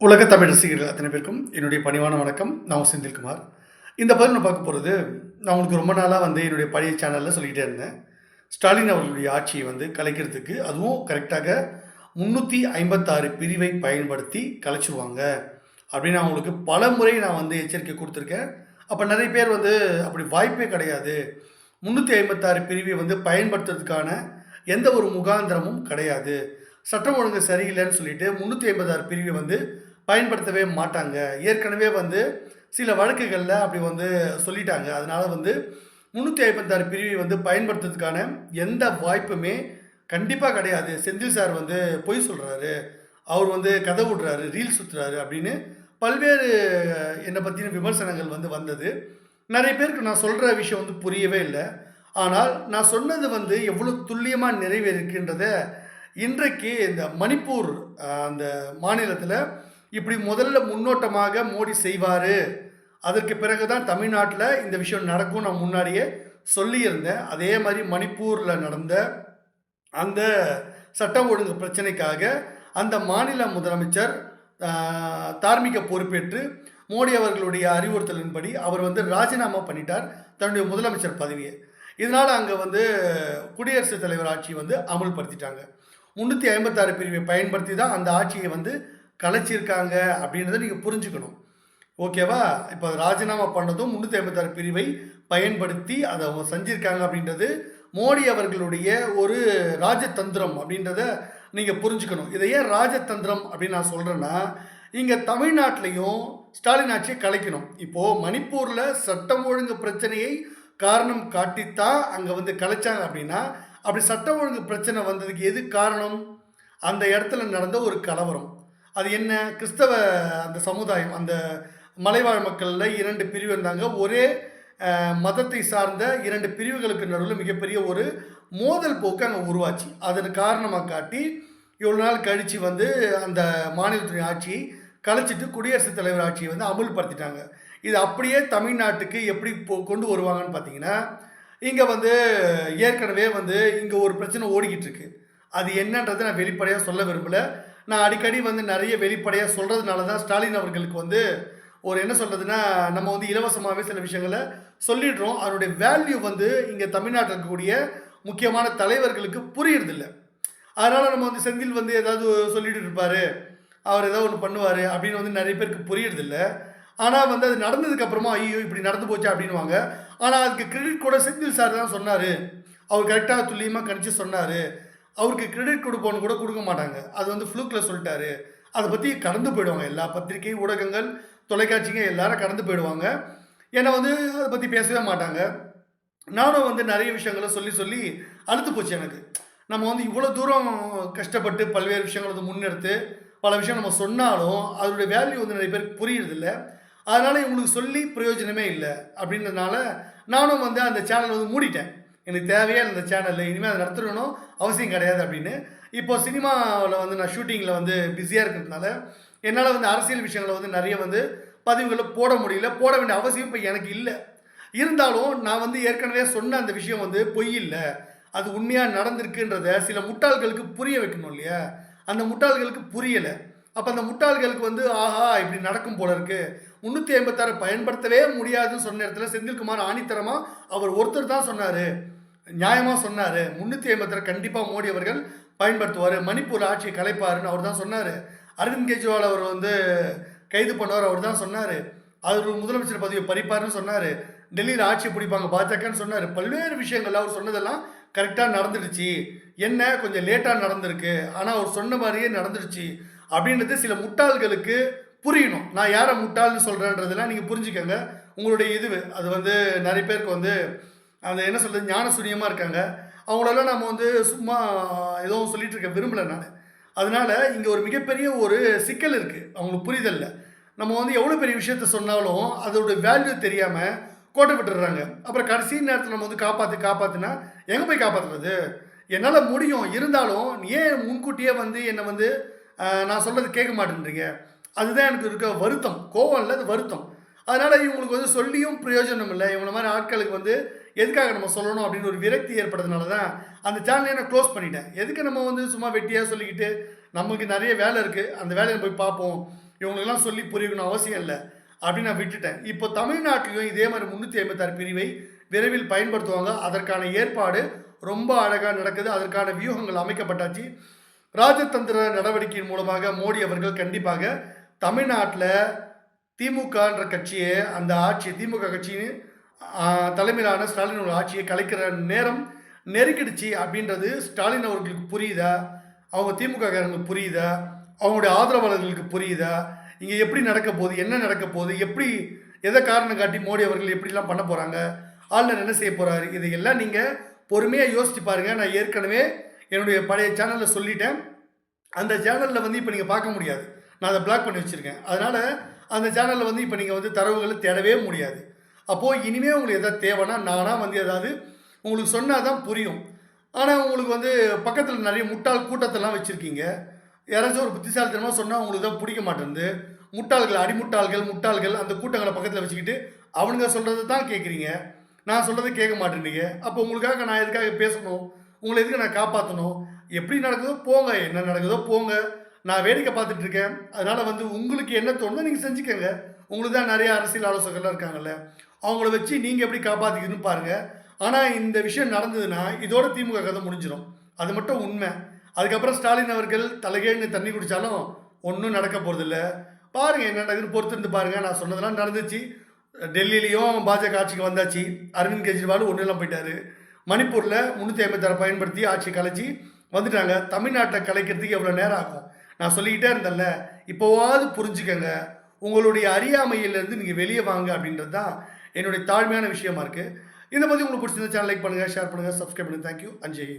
உலக தமிழ் ரசிகர்கள் அத்தனை பேருக்கும் என்னுடைய பணிவான வணக்கம். நான் செந்தில்குமார். இந்த பதிவு நான் பார்க்க போகிறது, நான் உங்களுக்கு ரொம்ப நாளாக என்னுடைய பழைய சேனலில் சொல்லிக்கிட்டே இருந்தேன். ஸ்டாலின் அவர்களுடைய ஆட்சியை கலைக்கிறதுக்கு, அதுவும் கரெக்டாக 356 பிரிவை பயன்படுத்தி கலைச்சிருவாங்க அப்படின்னு அவங்களுக்கு பல முறை நான் எச்சரிக்கை கொடுத்துருக்கேன். அப்போ நிறைய பேர் அப்படி வாய்ப்பே கிடையாது, 356 பிரிவை பயன்படுத்துறதுக்கான எந்த ஒரு முகாந்திரமும் கிடையாது, சட்டம் ஒழுங்கு சரியில்லைன்னு சொல்லிட்டு 356 பிரிவை பயன்படுத்தவே மாட்டாங்க, ஏற்கனவே சில வழக்குகளில் அப்படி சொல்லிட்டாங்க, அதனால் 356 பிரிவை பயன்படுத்துறதுக்கான எந்த வாய்ப்புமே கண்டிப்பாக கிடையாது. செந்தில் சார் பொய் சொல்கிறாரு, அவர் கதை விடுறாரு, ரீல் சுற்றுறாரு அப்படின்னு பல்வேறு என்னை பற்றின விமர்சனங்கள் வந்தது. நிறைய பேருக்கு நான் சொல்கிற விஷயம் புரியவே இல்லை. ஆனால் நான் சொன்னது எவ்வளோ துல்லியமாக நிறைவேறிருக்குன்றத இன்றைக்கு இந்த மணிப்பூர் அந்த மாநிலத்தில் இப்படி முதல்ல முன்னோட்டமாக மோடி செய்வார், அதற்கு பிறகு தான் தமிழ்நாட்டில் இந்த விஷயம் நடக்கும் நான் முன்னாடியே சொல்லியிருந்தேன். அதே மாதிரி மணிப்பூரில் நடந்த அந்த சட்டம் ஒழுங்கு பிரச்சனைக்காக அந்த மாநில முதலமைச்சர் தார்மீக பொறுப்பேற்று மோடி அவர்களுடைய அறிவுறுத்தலின்படி அவர் ராஜினாமா பண்ணிட்டார் தன்னுடைய முதலமைச்சர் பதவியை. இதனால் அங்கே குடியரசுத் தலைவர் ஆட்சி அமுல்படுத்திட்டாங்க. 356 பிரிவை பயன்படுத்தி தான் அந்த ஆட்சியை கலைச்சிருக்காங்க அப்படின்றத நீங்கள் புரிஞ்சுக்கணும். ஓகேவா? இப்போ ராஜினாமா பண்ணதும் 356 பிரிவை பயன்படுத்தி அதை அவங்க செஞ்சுருக்காங்க அப்படின்றது மோடி அவர்களுடைய ஒரு ராஜதந்திரம் அப்படின்றத நீங்கள் புரிஞ்சுக்கணும். இதை ஏன் ராஜதந்திரம் அப்படின்னு நான் சொல்கிறேன்னா, இங்கே தமிழ்நாட்டிலையும் ஸ்டாலின் ஆட்சியை கலைக்கணும். இப்போது மணிப்பூரில் சட்டம் ஒழுங்கு பிரச்சனையை காரணம் காட்டித்தான் அங்கே கலைச்சாங்க அப்படின்னா, அப்படி சட்டம் ஒழுங்கு பிரச்சனை வந்ததுக்கு எது காரணம்? அந்த இடத்துல நடந்த ஒரு கலவரம். அது என்ன? கிறிஸ்தவ அந்த சமுதாயம், அந்த மலைவாழ் மக்களில் 2 பிரிவு இருந்தாங்க. ஒரே மதத்தை சார்ந்த 2 பிரிவுகளுக்கு நடுவில் மிகப்பெரிய ஒரு மோதல் போக்கு அங்கே உருவாச்சு. அதன் காரணமாக காட்டி இவ்வளோ நாள் கழித்து அந்த மாநிலத்தின் ஆட்சியை கலைச்சிட்டு குடியரசுத் தலைவர் ஆட்சியை அமுல்படுத்திட்டாங்க. இது அப்படியே தமிழ்நாட்டுக்கு எப்படி கொண்டு வருவாங்கன்னு பார்த்தீங்கன்னா, இங்கே ஏற்கனவே இங்கே ஒரு பிரச்சனை ஓடிக்கிட்டு இருக்கு. அது என்னன்றதை நான் வெளிப்படையாக சொல்ல விரும்பலை. நான் அடிக்கடி நிறைய வெளிப்படையாக சொல்கிறதுனால தான் ஸ்டாலின் அவர்களுக்கு ஒரு என்ன சொல்கிறதுனா, நம்ம இலவசமாகவே சில விஷயங்களை சொல்லிடுறோம். அதனுடைய வேல்யூ இங்கே தமிழ்நாட்டில் இருக்கக்கூடிய முக்கியமான தலைவர்களுக்கு புரியறதில்லை. அதனால் நம்ம செந்தில் ஏதாவது சொல்லிட்டு இருப்பார், அவர் ஏதாவது ஒன்று பண்ணுவார் அப்படின்னு நிறைய பேருக்கு புரியறதில்லை. ஆனால் அது நடந்ததுக்கப்புறமா ஐயோ இப்படி நடந்து போச்சா அப்படின்வாங்க. ஆனால் அதுக்கு கிரெடிட் கூட செந்தில் சார் தான் சொன்னார், அவர் கரெக்டாக துல்லியமாக கணிச்சு சொன்னார், அவருக்கு கிரெடிட் கொடுப்போன்னு கூட கொடுக்க மாட்டாங்க. அது ஃப்ளூக்கில் சொல்லிட்டாரு, அதை பற்றி கடந்து போயிடுவாங்க. எல்லா பத்திரிகை ஊடகங்கள் தொலைக்காட்சிங்க எல்லாரும் கடந்து போயிடுவாங்க. ஏன்னா அதை பற்றி பேசவே மாட்டாங்க. நானும் நிறைய விஷயங்களை சொல்லி சொல்லி அழுத்து போச்சு எனக்கு. நம்ம இவ்வளோ தூரம் கஷ்டப்பட்டு பல்வேறு விஷயங்களை முன்னெடுத்து பல விஷயம் நம்ம சொன்னாலும் அதனுடைய வேல்யூ நிறைய பேருக்கு புரியுறதில்லை. அதனால் இவங்களுக்கு சொல்லி பிரயோஜனமே இல்லை அப்படின்றதுனால நானும் அந்த சேனல் மூடிட்டேன். எனக்கு தேவையே இந்த சேனலில் இனிமேல் அதை நடத்தணும் அவசியம் கிடையாது அப்படின்னு. இப்போ சினிமாவில் நான் ஷூட்டிங்கில் பிஸியாக இருக்கிறதுனால என்னால் அரசியல் விஷயங்களை நிறைய பதிவுகளில் போட முடியல, போட வேண்டிய அவசியம் இப்போ எனக்கு இல்லை. இருந்தாலும் நான் ஏற்கனவே சொன்ன அந்த விஷயம் பொய் இல்லை, அது உண்மையாக நடந்திருக்குன்றத சில முட்டாள்களுக்கு புரிய வைக்கணும் இல்லையா? அந்த முட்டாள்களுக்கு புரியலை. அப்போ அந்த முட்டாள்களுக்கு ஆஹா இப்படி நடக்கும் போல இருக்குது, 356 பயன்படுத்தவே முடியாதுன்னு சொன்ன இடத்துல செந்தில்குமார் ஆணித்தரமாக அவர் ஒருத்தர் தான் சொன்னார், நியாயமாக சொன்னார், 356 கண்டிப்பாக மோடி அவர்கள் பயன்படுத்துவார், மணிப்பூர் ஆட்சியை கலைப்பாருன்னு அவர் தான் சொன்னார். அரவிந்த் கெஜ்ரிவால் அவர் கைது பண்ணுவார், அவர் தான் சொன்னார். அவர் முதலமைச்சர் பதவியை பறிப்பார்னு சொன்னார். டெல்லியில் ஆட்சியை பிடிப்பாங்க பாஜகன்னு சொன்னார். பல்வேறு விஷயங்கள் அவர் சொன்னதெல்லாம் கரெக்டாக நடந்துடுச்சு. என்ன கொஞ்சம் லேட்டாக நடந்திருக்கு, ஆனால் அவர் சொன்ன மாதிரியே நடந்துடுச்சு அப்படின்றது சில முட்டாள்களுக்கு புரியணும். நான் யாரை முட்டாள்னு சொல்கிறேன்றதெல்லாம் நீங்கள் புரிஞ்சுக்கோங்க. உங்களுடைய அது நிறைய பேருக்கு அந்த என்ன சொல்கிறது ஞான சூன்யமாக இருக்காங்க. அவங்களெல்லாம் நம்ம சும்மா ஏதோ சொல்லிகிட்டு இருக்க விரும்பலை நான். அதனால் இங்கே ஒரு மிகப்பெரிய ஒரு சிக்கல் இருக்குது அவங்களுக்கு புரிதல்ல. நம்ம எவ்வளோ பெரிய விஷயத்த சொன்னாலும் அதோட வேல்யூ தெரியாமல் கோட்டை விட்டுடுறாங்க. அப்புறம் கடைசி நேரத்தில் நம்ம காப்பாற்றுனா எங்கே போய் காப்பாற்றுறது? என்னால் முடியும், இருந்தாலும் ஏன் முன்கூட்டியே என்னை நான் சொல்கிறது கேட்க மாட்டேன்றீங்க? அதுதான் எனக்கு இருக்க வருத்தம். கோவம் இல்லை, அது வருத்தம். அதனால் இவங்களுக்கு சொல்லியும் பிரயோஜனம் இல்லை. இவங்கள மாதிரி ஆட்களுக்கு எதுக்காக நம்ம சொல்லணும் அப்படின்னு ஒரு விரக்தி ஏற்படுறதுனால தான் அந்த சேனலை நான் க்ளோஸ் பண்ணிட்டேன். எதுக்கு நம்ம சும்மா வெட்டியாக சொல்லிக்கிட்டு, நமக்கு நிறைய வேலை இருக்குது, அந்த வேலையை போய் பார்ப்போம், இவங்களுக்கெல்லாம் சொல்லி புரியணும் அவசியம் இல்லை அப்படின்னு நான் விட்டுட்டேன். இப்போ தமிழ்நாட்டிலையும் இதே மாதிரி 356 பிரிவை விரைவில் பயன்படுத்துவாங்க. அதற்கான ஏற்பாடு ரொம்ப அழகாக நடக்குது. அதற்கான வியூகங்கள் அமைக்கப்பட்டாச்சு. ராஜதந்திர நடவடிக்கையின் மூலமாக மோடி அவர்கள் கண்டிப்பாக தமிழ்நாட்டில் திமுகன்ற கட்சியை, அந்த ஆட்சி திமுக கட்சியின் தலைமையிலான ஸ்டாலின் ஆட்சியை கலைக்கிற நேரம் நெருக்கிடுச்சு அப்படின்றது ஸ்டாலின் அவர்களுக்கு புரியுதா? அவங்க திமுககாரங்களுக்கு புரியுதா? அவங்களுடைய ஆதரவாளர்களுக்கு புரியுதா? இங்கே எப்படி நடக்க போகுது, என்ன நடக்க போகுது, எப்படி எதை காரணம் காட்டி மோடி அவர்கள் எப்படிலாம் பண்ண போகிறாங்க, ஆளுநர் என்ன செய்ய போகிறாரு, இதையெல்லாம் நீங்கள் பொறுமையாக யோசிச்சு பாருங்கள். நான் ஏற்கனவே என்னுடைய பழைய சேனலில் சொல்லிட்டேன். அந்த சேனலில் வந்து இப்போ நீங்கள் பார்க்க முடியாது. நான் அதை பிளாக் பண்ணி வச்சுருக்கேன். அதனால் அந்த சேனலில் வந்து இப்போ நீங்கள் வந்து தரவுகளை தேடவே முடியாது. அப்போது இனிமேல் உங்களுக்கு எதாவது தேவைன்னா நானாக வந்து ஏதாவது உங்களுக்கு சொன்னால் தான் புரியும். ஆனால் உங்களுக்கு வந்து பக்கத்தில் நிறைய முட்டாள் கூட்டத்தெல்லாம் வச்சுருக்கீங்க. யாராச்சும் ஒரு புத்திசாலித்தனமாக சொன்னால் உங்களுக்கு தான் பிடிக்க மாட்டேங்குது. முட்டாள்கள், முட்டாள்கள் அந்த கூட்டங்களை பக்கத்தில் வச்சுக்கிட்டு அவனுங்க சொல்கிறத தான் கேட்குறீங்க. நான் சொல்கிறத கேட்க மாட்டேன்றீங்க. அப்போ உங்களுக்காக நான் எதுக்காக பேசணும்? உங்களை எதுக்கு நான் காப்பாற்றணும்? எப்படி நடக்குதோ போங்க, என்ன நடக்குதோ போங்க. நான் வேடிக்கை பார்த்துட்ருக்கேன். அதனால் வந்து உங்களுக்கு என்ன தோணுதோ நீங்கள் செஞ்சுக்கோங்க. உங்களுக்கு தான் நிறைய அரசியல் ஆலோசகர்லாம் இருக்காங்கல்ல, அவங்கள வச்சு நீங்கள் எப்படி காப்பாற்றிக்கணும்னு பாருங்கள். ஆனால் இந்த விஷயம் நடந்ததுன்னா இதோட திமுக கதை முடிஞ்சிடும். அது மட்டும் உண்மை. அதுக்கப்புறம் ஸ்டாலின் அவர்கள் தலைகீழ்னு தண்ணி குடித்தாலும் ஒன்றும் நடக்க போகிறதில்ல. பாருங்கள் என்ன நடக்குதுன்னு பொறுத்திருந்து பாருங்கள். நான் சொன்னதெல்லாம் நடந்துச்சு. டெல்லியிலையும் பாஜக ஆட்சிக்கு வந்தாச்சு. அரவிந்த் கெஜ்ரிவால் ஒன்றும் இல்லாமல் போயிட்டார். மணிப்பூரில் 356 பயன்படுத்தி ஆட்சி கலைச்சி வந்துட்டாங்க. தமிழ்நாட்டை கலைக்கிறதுக்கு எவ்வளோ நேரம் ஆகும்? நான் சொல்லிக்கிட்டே இருந்தேன்ல, இப்போவாவது புரிஞ்சுக்கங்க. உங்களுடைய அறியாமையிலேருந்து நீங்கள் வெளியே வாங்க அப்படின்றது தான் என்னுடைய தாழ்மையான விஷயமா இருக்குது. இதை பற்றி உங்களுக்கு பிடிச்சிருந்த சேனல் லைக் பண்ணுங்கள், ஷேர் பண்ணுங்கள், சப்ஸ்கிரைப் பண்ணுங்கள். தேங்க்யூ. அஞ்சய்.